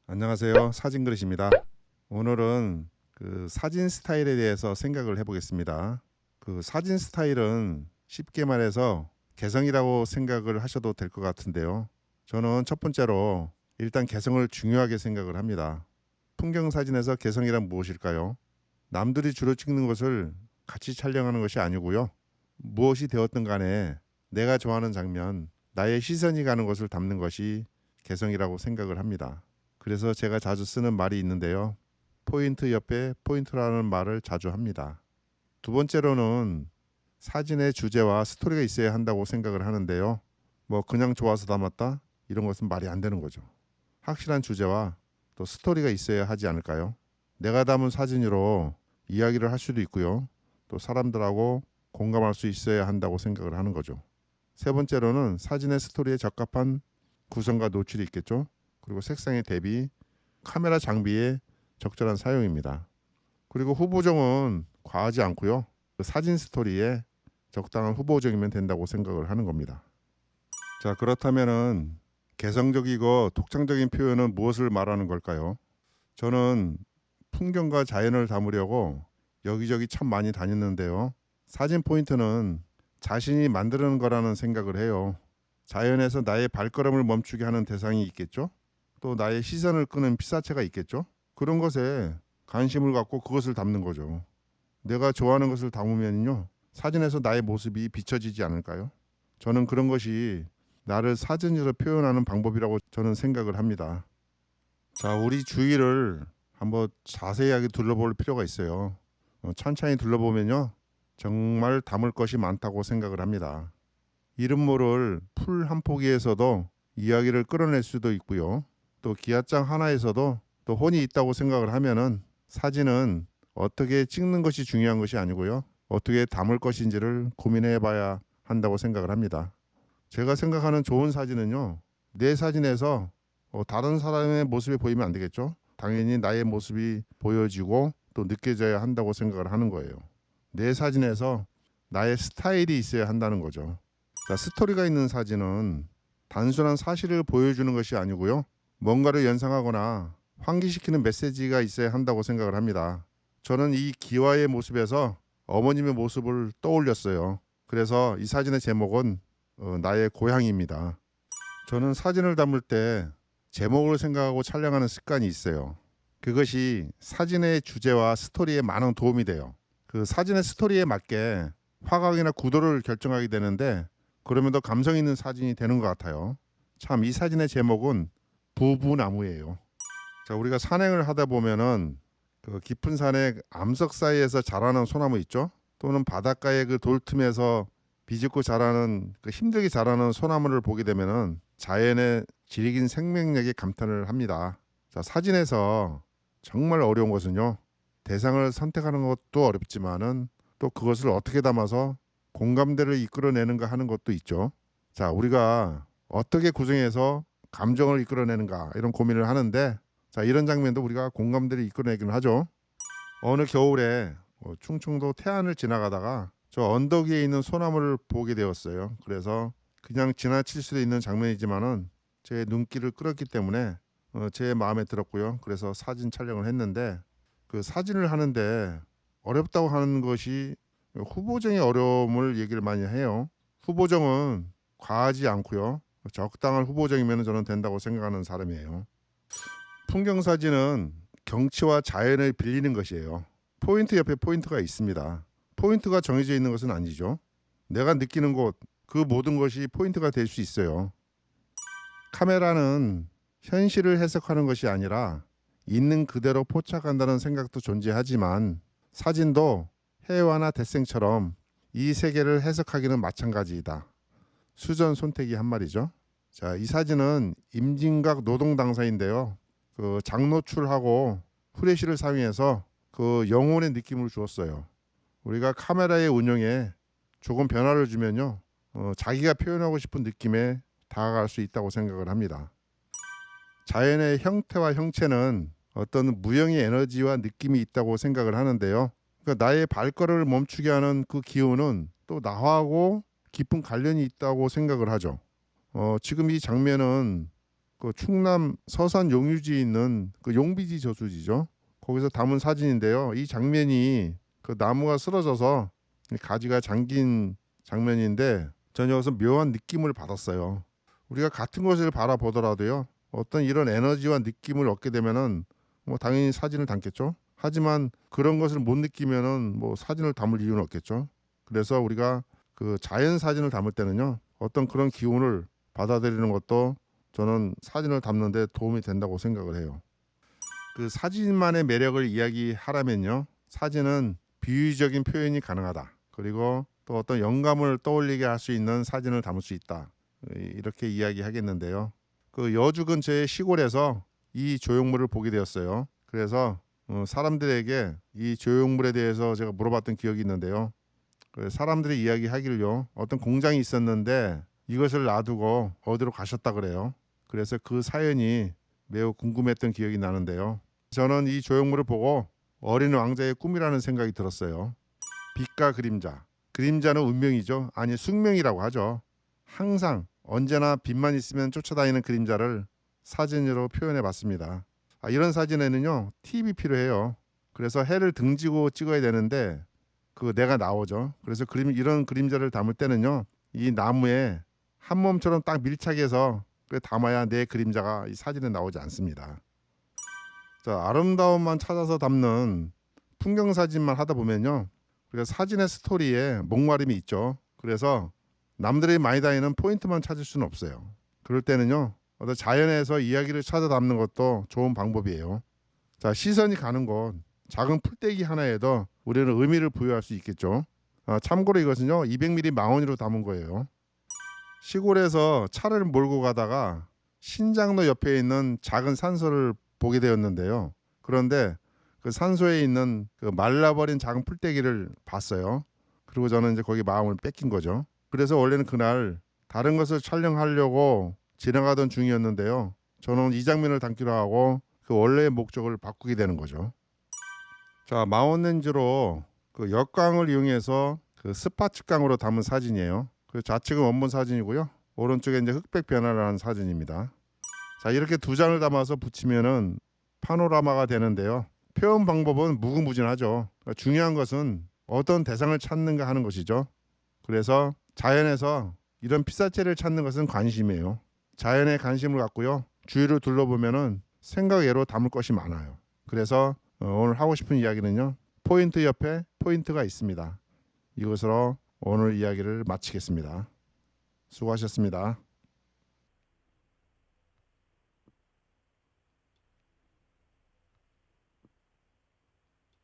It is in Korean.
안녕하세요. 사진그릇입니다. 오늘은 그 사진 스타일에 대해서 생각을 해보겠습니다. 그 사진 스타일은 쉽게 말해서 개성이라고 생각을 하셔도 될 것 같은데요. 저는 첫 번째로 일단 개성을 중요하게 생각을 합니다. 풍경 사진에서 개성이란 무엇일까요? 남들이 주로 찍는 것을 같이 촬영하는 것이 아니고요. 무엇이 되었든 간에 내가 좋아하는 장면, 나의 시선이 가는 것을 담는 것이 개성이라고 생각을 합니다. 그래서 제가 자주 쓰는 말이 있는데요. 포인트 옆에 포인트라는 말을 자주 합니다. 두 번째로는 사진의 주제와 스토리가 있어야 한다고 생각을 하는데요. 뭐 그냥 좋아서 담았다? 이런 것은 말이 안 되는 거죠. 확실한 주제와 또 스토리가 있어야 하지 않을까요? 내가 담은 사진으로 이야기를 할 수도 있고요. 또 사람들하고 공감할 수 있어야 한다고 생각을 하는 거죠. 세 번째로는 사진의 스토리에 적합한 구성과 노출이 있겠죠. 그리고 색상의 대비, 카메라 장비의 적절한 사용입니다. 그리고 후보정은 과하지 않고요. 그 사진 스토리에 적당한 후보정이면 된다고 생각을 하는 겁니다. 자, 그렇다면은 개성적이고 독창적인 표현은 무엇을 말하는 걸까요? 저는 풍경과 자연을 담으려고 여기저기 참 많이 다녔는데요. 사진 포인트는 자신이 만드는 거라는 생각을 해요. 자연에서 나의 발걸음을 멈추게 하는 대상이 있겠죠? 또 나의 시선을 끄는 피사체가 있겠죠. 그런 것에 관심을 갖고 그것을 담는 거죠. 내가 좋아하는 것을 담으면요, 사진에서 나의 모습이 비춰지지 않을까요? 저는 그런 것이 나를 사진으로 표현하는 방법이라고 저는 생각을 합니다. 자, 우리 주위를 한번 자세하게 둘러볼 필요가 있어요. 천천히 둘러보면요, 정말 담을 것이 많다고 생각을 합니다. 이름 모를 풀 한 포기에서도 이야기를 끌어낼 수도 있고요. 또 기아장 하나에서도 또 혼이 있다고 생각을 하면은 사진은 어떻게 찍는 것이 중요한 것이 아니고요. 어떻게 담을 것인지를 고민해 봐야 한다고 생각을 합니다. 제가 생각하는 좋은 사진은요. 내 사진에서 다른 사람의 모습이 보이면 안 되겠죠. 당연히 나의 모습이 보여지고 또 느껴져야 한다고 생각을 하는 거예요. 내 사진에서 나의 스타일이 있어야 한다는 거죠. 자, 스토리가 있는 사진은 단순한 사실을 보여주는 것이 아니고요. 뭔가를 연상하거나 환기시키는 메시지가 있어야 한다고 생각을 합니다. 저는 이 기와의 모습에서 어머님의 모습을 떠올렸어요. 그래서 이 사진의 제목은 나의 고향입니다. 저는 사진을 담을 때 제목을 생각하고 촬영하는 습관이 있어요. 그것이 사진의 주제와 스토리에 많은 도움이 돼요. 그 사진의 스토리에 맞게 화각이나 구도를 결정하게 되는데 그러면 더 감성 있는 사진이 되는 것 같아요. 참 이 사진의 제목은 부부나무예요. 자, 우리가 산행을 하다 보면은 그 깊은 산의 암석 사이에서 자라는 소나무 있죠? 또는 바닷가의 그 돌틈에서 비집고 자라는 그 힘들게 자라는 소나무를 보게 되면은 자연의 질긴 생명력에 감탄을 합니다. 자, 사진에서 정말 어려운 것은요. 대상을 선택하는 것도 어렵지만은 또 그것을 어떻게 담아서 공감대를 이끌어내는가 하는 것도 있죠. 자, 우리가 어떻게 구성해서 감정을 이끌어내는가 이런 고민을 하는데 자, 이런 장면도 우리가 공감대를 이끌어내기는 하죠. 어느 겨울에 충청도 태안을 지나가다가 저 언덕 위에 있는 소나무를 보게 되었어요. 그래서 그냥 지나칠 수도 있는 장면이지만은 제 눈길을 끌었기 때문에 제 마음에 들었고요. 그래서 사진 촬영을 했는데 그 사진을 하는데 어렵다고 하는 것이 후보정의 어려움을 얘기를 많이 해요. 후보정은 과하지 않고요. 적당한 후보정이면 저는 된다고 생각하는 사람이에요. 풍경 사진은 경치와 자연을 빌리는 것이에요. 포인트 옆에 포인트가 있습니다. 포인트가 정해져 있는 것은 아니죠. 내가 느끼는 곳, 그 모든 것이 포인트가 될 수 있어요. 카메라는 현실을 해석하는 것이 아니라 있는 그대로 포착한다는 생각도 존재하지만 사진도 해와나 대생처럼 이 세계를 해석하기는 마찬가지이다. 수전 손택이 한 말이죠. 자, 이 사진은 임진각 노동 당사인데요. 그 장노출하고 후레쉬를 사용해서 그 영혼의 느낌을 주었어요. 우리가 카메라의 운영에 조금 변화를 주면요, 자기가 표현하고 싶은 느낌에 다가갈 수 있다고 생각을 합니다. 자연의 형태와 형체는 어떤 무형의 에너지와 느낌이 있다고 생각을 하는데요. 그러니까 나의 발걸음을 멈추게 하는 그 기운은 또 나하고 깊은 관련이 있다고 생각을 하죠. 지금 이 장면은 그 충남 서산 용유지에 있는 그 용비지 저수지죠. 거기서 담은 사진인데요. 이 장면이 그 나무가 쓰러져서 가지가 잠긴 장면인데 저는 여기서 묘한 느낌을 받았어요. 우리가 같은 것을 바라보더라도요. 어떤 이런 에너지와 느낌을 얻게 되면은 뭐 당연히 사진을 담겠죠. 하지만 그런 것을 못 느끼면은 뭐 사진을 담을 이유는 없겠죠. 그래서 우리가 그 자연 사진을 담을 때는요. 어떤 그런 기운을 받아들이는 것도 저는 사진을 담는 데 도움이 된다고 생각을 해요. 그 사진만의 매력을 이야기하라면요. 사진은 비유적인 표현이 가능하다. 그리고 또 어떤 영감을 떠올리게 할 수 있는 사진을 담을 수 있다. 이렇게 이야기하겠는데요. 그 여주 근처의 시골에서 이 조형물을 보게 되었어요. 그래서 사람들에게 이 조형물에 대해서 제가 물어봤던 기억이 있는데요. 그 사람들이 이야기하기를요. 어떤 공장이 있었는데 이것을 놔두고 어디로 가셨다 그래요. 그래서 그 사연이 매우 궁금했던 기억이 나는데요. 저는 이 조형물을 보고 어린 왕자의 꿈이라는 생각이 들었어요. 빛과 그림자. 그림자는 운명이죠. 아니 숙명이라고 하죠. 항상 언제나 빛만 있으면 쫓아다니는 그림자를 사진으로 표현해 봤습니다. 이런 사진에는요. 팁이 필요해요. 그래서 해를 등지고 찍어야 되는데 그 내가 나오죠. 그래서 이런 그림자를 담을 때는요. 이 나무에 한 몸처럼 딱 밀착해서 담아야 내 그림자가 이 사진에 나오지 않습니다. 자, 아름다움만 찾아서 담는 풍경 사진만 하다 보면요. 그래서 사진의 스토리에 목마름이 있죠. 그래서 남들이 많이 다니는 포인트만 찾을 수는 없어요. 그럴 때는요. 어떤 자연에서 이야기를 찾아 담는 것도 좋은 방법이에요. 자, 시선이 가는 곳 작은 풀떼기 하나에도 우리는 의미를 부여할 수 있겠죠. 참고로 이것은요. 200mm 망원으로 담은 거예요. 시골에서 차를 몰고 가다가 신장로 옆에 있는 작은 산소를 보게 되었는데요. 그런데 그 산소에 있는 그 말라버린 작은 풀떼기를 봤어요. 그리고 저는 이제 거기 마음을 뺏긴 거죠. 그래서 원래는 그날 다른 것을 촬영하려고 지나가던 중이었는데요. 저는 이 장면을 담기로 하고 그 원래의 목적을 바꾸게 되는 거죠. 자, 망원 렌즈로 그 역광을 이용해서 그 스팟 측광으로 담은 사진이에요. 그 좌측은 원본 사진이고요. 오른쪽에 이제 흑백 변화를 한 사진입니다. 자, 이렇게 두 장을 담아서 붙이면은 파노라마가 되는데요. 표현 방법은 무궁무진하죠. 그러니까 중요한 것은 어떤 대상을 찾는가 하는 것이죠. 그래서 자연에서 이런 피사체를 찾는 것은 관심이에요. 자연에 관심을 갖고요. 주위를 둘러보면은 생각 외로 담을 것이 많아요. 그래서 오늘 하고 싶은 이야기는요. 포인트 옆에 포인트가 있습니다. 이것으로 오늘 이야기를 마치겠습니다. 수고하셨습니다.